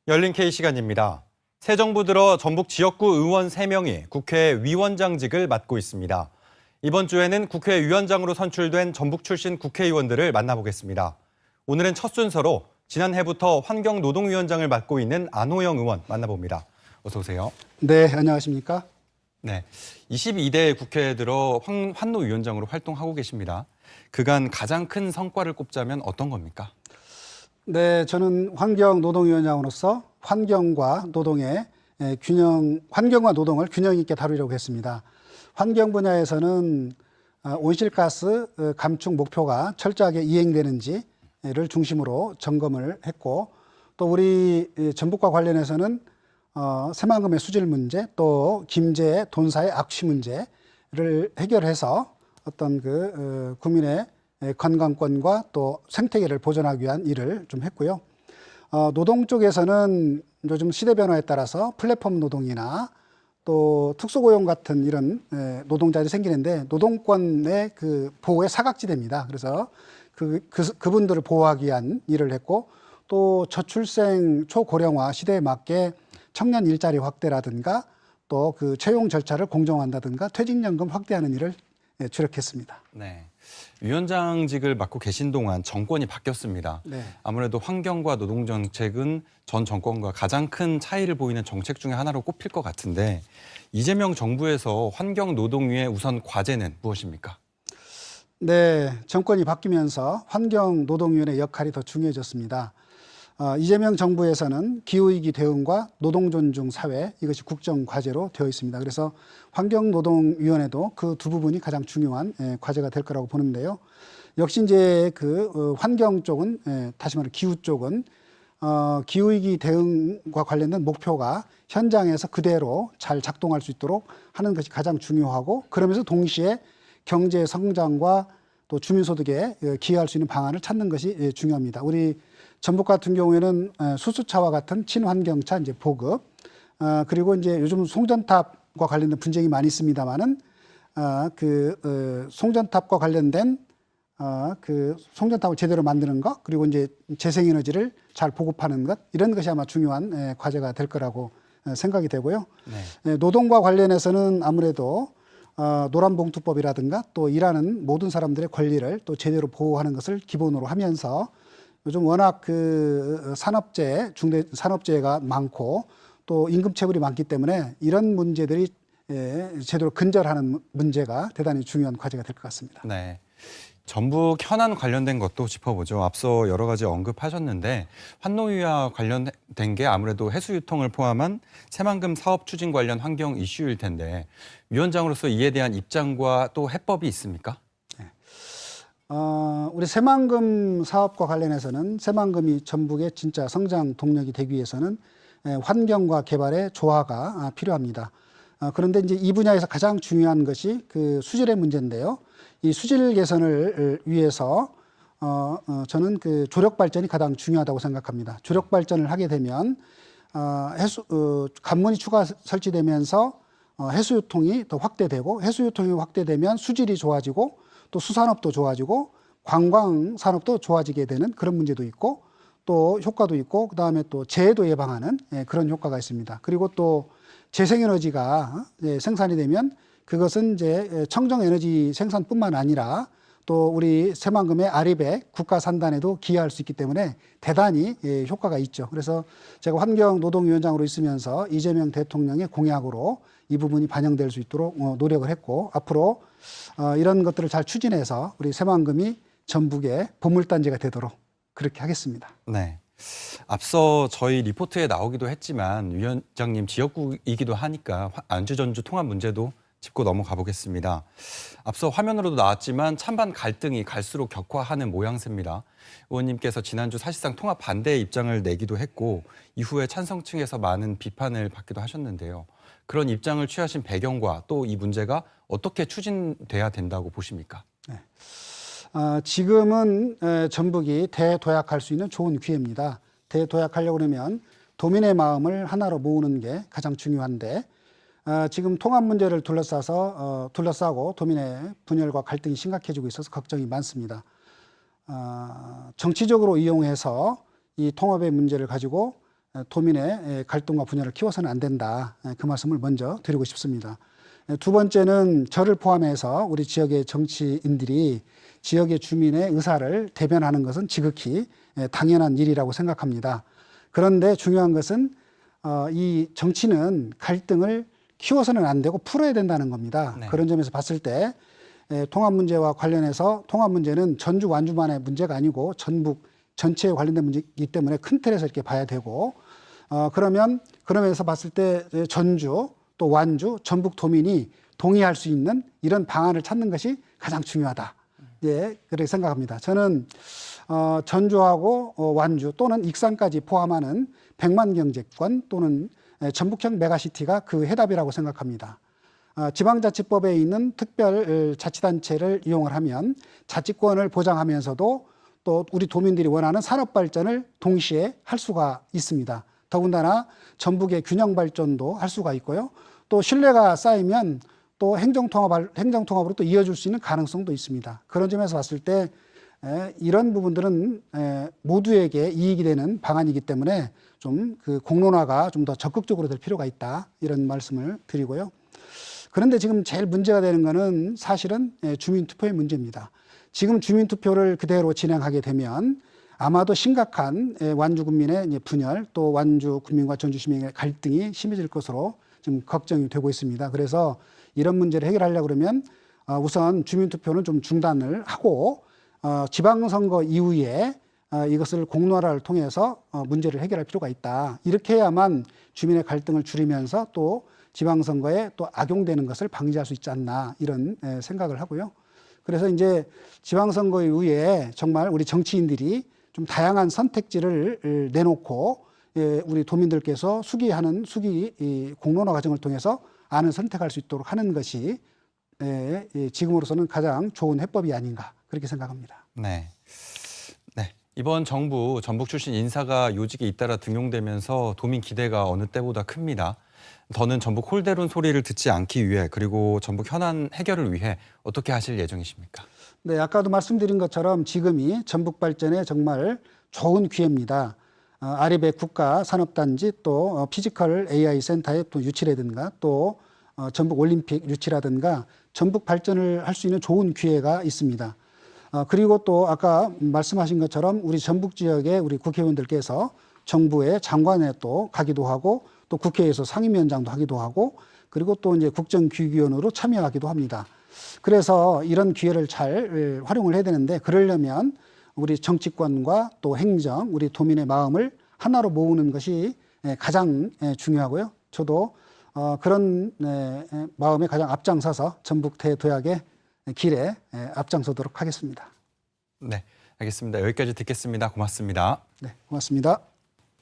열린 K 시간입니다. 새 정부 들어 전북 지역구 의원 3명이 국회 위원장직을 맡고 있습니다. 이번 주에는 국회위원장으로 선출된 전북 출신 국회의원들을 만나보겠습니다. 오늘은 첫 순서로 지난해부터 환경노동위원장을 맡고 있는 안호영 의원 만나봅니다. 어서 오세요. 네, 안녕하십니까? 네, 22대 국회에 들어 환노위원장으로 활동하고 계십니다. 그간 가장 큰 성과를 꼽자면 어떤 겁니까? 네, 저는 환경노동위원장으로서 환경과 노동의 환경과 노동을 균형 있게 다루려고 했습니다. 환경 분야에서는 온실가스 감축 목표가 철저하게 이행되는지를 중심으로 점검을 했고, 또 우리 전북과 관련해서는 새만금의 수질 문제, 또 김제 돈사의 악취 문제를 해결해서 어떤 국민의 건강권과 또 생태계를 보존하기 위한 일을 좀 했고요. 노동 쪽에서는 요즘 시대 변화에 따라서 플랫폼 노동이나 또 특수고용 같은 이런 노동자들이 생기는데 노동권의 보호의 사각지대입니다. 그래서 그분들을 보호하기 위한 일을 했고, 또 저출생 초고령화 시대에 맞게 청년 일자리 확대라든가 또 채용 절차를 공정화한다든가 퇴직연금 확대하는 일을 주력했습니다. 네. 위원장직을 맡고 계신 동안 정권이 바뀌었습니다. 네. 아무래도 환경과 노동 정책은 전 정권과 가장 큰 차이를 보이는 정책 중에 하나로 꼽힐 것 같은데, 이재명 정부에서 환경노동위의 우선 과제는 무엇입니까? 네, 정권이 바뀌면서 환경노동위원회 역할이 더 중요해졌습니다. 이재명 정부에서는 기후위기 대응과 노동존중 사회, 이것이 국정과제로 되어 있습니다. 그래서 환경노동위원회도 그 두 부분이 가장 중요한 과제가 될 거라고 보는데요. 역시 이제 환경 쪽은, 다시 말해 기후 쪽은 기후위기 대응과 관련된 목표가 현장에서 그대로 잘 작동할 수 있도록 하는 것이 가장 중요하고, 그러면서 동시에 경제 성장과 또 주민소득에 기여할 수 있는 방안을 찾는 것이 중요합니다. 우리 전북 같은 경우에는 수소차와 같은 친환경차 이제 보급, 그리고 이제 요즘 송전탑과 관련된 분쟁이 많이 있습니다만은 송전탑과 관련된 송전탑을 제대로 만드는 것, 그리고 이제 재생에너지를 잘 보급하는 것, 이런 것이 아마 중요한 과제가 될 거라고 생각이 되고요. 네. 노동과 관련해서는 아무래도 노란봉투법이라든가 또 일하는 모든 사람들의 권리를 또 제대로 보호하는 것을 기본으로 하면서, 요즘 워낙 중대 산업재해가 많고 또 임금체불이 많기 때문에 이런 문제들이 제대로 근절하는 문제가 대단히 중요한 과제가 될 것 같습니다. 네. 전북 현안 관련된 것도 짚어보죠. 앞서 여러 가지 언급하셨는데 환노위와 관련된 게 아무래도 해수유통을 포함한 새만금 사업 추진 관련 환경 이슈일 텐데, 위원장으로서 이에 대한 입장과 또 해법이 있습니까? 우리 새만금 사업과 관련해서는 새만금이 전북의 진짜 성장 동력이 되기 위해서는 환경과 개발의 조화가 필요합니다. 그런데 이제 이 분야에서 가장 중요한 것이 수질의 문제인데요. 이 수질 개선을 위해서 저는 조력 발전이 가장 중요하다고 생각합니다. 조력 발전을 하게 되면 관문이 추가 설치되면서 해수유통이 더 확대되고, 해수유통이 확대되면 수질이 좋아지고 또 수산업도 좋아지고 관광 산업도 좋아지게 되는 그런 문제도 있고, 또 효과도 있고, 그다음에 또 재해도 예방하는 그런 효과가 있습니다. 그리고 또 재생에너지가 생산이 되면 그것은 이제 청정에너지 생산뿐만 아니라 또 우리 새만금의 아리백 국가 산단에도 기여할 수 있기 때문에 대단히 효과가 있죠. 그래서 제가 환경노동위원장으로 있으면서 이재명 대통령의 공약으로 이 부분이 반영될 수 있도록 노력을 했고, 앞으로 이런 것들을 잘 추진해서 우리 새만금이 전북의 보물단지가 되도록 그렇게 하겠습니다. 네. 앞서 저희 리포트에 나오기도 했지만 위원장님 지역구이기도 하니까 안주-전주 통합 문제도 짚고 넘어가 보겠습니다. 앞서 화면으로도 나왔지만 찬반 갈등이 갈수록 격화하는 모양새입니다. 의원님께서 지난주 사실상 통합 반대의 입장을 내기도 했고, 이후에 찬성층에서 많은 비판을 받기도 하셨는데요. 그런 입장을 취하신 배경과 또 이 문제가 어떻게 추진돼야 된다고 보십니까? 네. 지금은 전북이 대도약할 수 있는 좋은 기회입니다. 대도약하려고 그러면 도민의 마음을 하나로 모으는 게 가장 중요한데, 지금 통합 문제를 둘러싸고 도민의 분열과 갈등이 심각해지고 있어서 걱정이 많습니다. 정치적으로 이용해서 이 통합의 문제를 가지고 도민의 갈등과 분열을 키워서는 안 된다. 그 말씀을 먼저 드리고 싶습니다. 두 번째는 저를 포함해서 우리 지역의 정치인들이 지역의 주민의 의사를 대변하는 것은 지극히 당연한 일이라고 생각합니다. 그런데 중요한 것은 이 정치는 갈등을 키워서는 안 되고 풀어야 된다는 겁니다. 네. 그런 점에서 봤을 때 통합 문제와 관련해서 통합 문제는 전주 완주만의 문제가 아니고 전북 전체에 관련된 문제이기 때문에 큰 틀에서 이렇게 봐야 되고 그러면 그러면서 봤을 때 전주 또 완주 전북 도민이 동의할 수 있는 이런 방안을 찾는 것이 가장 중요하다. 예, 그렇게 생각합니다. 저는 전주하고 완주 또는 익산까지 포함하는 100만 경제권 또는 전북형 메가시티가 그 해답이라고 생각합니다. 지방자치법에 있는 특별자치단체를 이용을 하면 자치권을 보장하면서도 또 우리 도민들이 원하는 산업발전을 동시에 할 수가 있습니다. 더군다나 전북의 균형발전도 할 수가 있고요. 또 신뢰가 쌓이면 또 행정통합으로 또 이어질 수 있는 가능성도 있습니다. 그런 점에서 봤을 때 이런 부분들은 모두에게 이익이 되는 방안이기 때문에 좀 그 공론화가 좀 더 적극적으로 될 필요가 있다. 이런 말씀을 드리고요. 그런데 지금 제일 문제가 되는 거는 사실은 주민투표의 문제입니다. 지금 주민투표를 그대로 진행하게 되면 아마도 심각한 완주 국민의 분열 또 완주 국민과 전주 시민의 갈등이 심해질 것으로 지금 걱정이 되고 있습니다. 그래서 이런 문제를 해결하려고 그러면 우선 주민투표는 좀 중단을 하고 지방선거 이후에 이것을 공론화를 통해서 문제를 해결할 필요가 있다. 이렇게 해야만 주민의 갈등을 줄이면서 또 지방선거에 또 악용되는 것을 방지할 수 있지 않나 이런 생각을 하고요. 그래서 이제 지방선거 이후에 정말 우리 정치인들이 좀 다양한 선택지를 내놓고 우리 도민들께서 수기 공론화 과정을 통해서 안을 선택할 수 있도록 하는 것이 지금으로서는 가장 좋은 해법이 아닌가 그렇게 생각합니다. 네. 네. 이번 정부 전북 출신 인사가 요직에 잇따라 등용되면서 도민 기대가 어느 때보다 큽니다. 더는 전북 홀대론 소리를 듣지 않기 위해 그리고 전북 현안 해결을 위해 어떻게 하실 예정이십니까? 네, 아까도 말씀드린 것처럼 지금이 전북 발전에 정말 좋은 기회입니다. 아리백 국가 산업단지 또 피지컬 AI 센터의 또 유치라든가 또 전북 올림픽 유치라든가 전북 발전을 할 수 있는 좋은 기회가 있습니다. 그리고 또 아까 말씀하신 것처럼 우리 전북 지역의 우리 국회의원들께서 정부의 장관에 또 가기도 하고 또 국회에서 상임위원장도 하기도 하고 그리고 또 이제 국정기획위원으로 참여하기도 합니다. 그래서 이런 기회를 잘 활용을 해야 되는데 그러려면 우리 정치권과 또 행정, 우리 도민의 마음을 하나로 모으는 것이 가장 중요하고요. 저도 그런 마음에 가장 앞장서서 전북 대도약의 길에 앞장서도록 하겠습니다. 네, 알겠습니다. 여기까지 듣겠습니다. 고맙습니다. 네, 고맙습니다.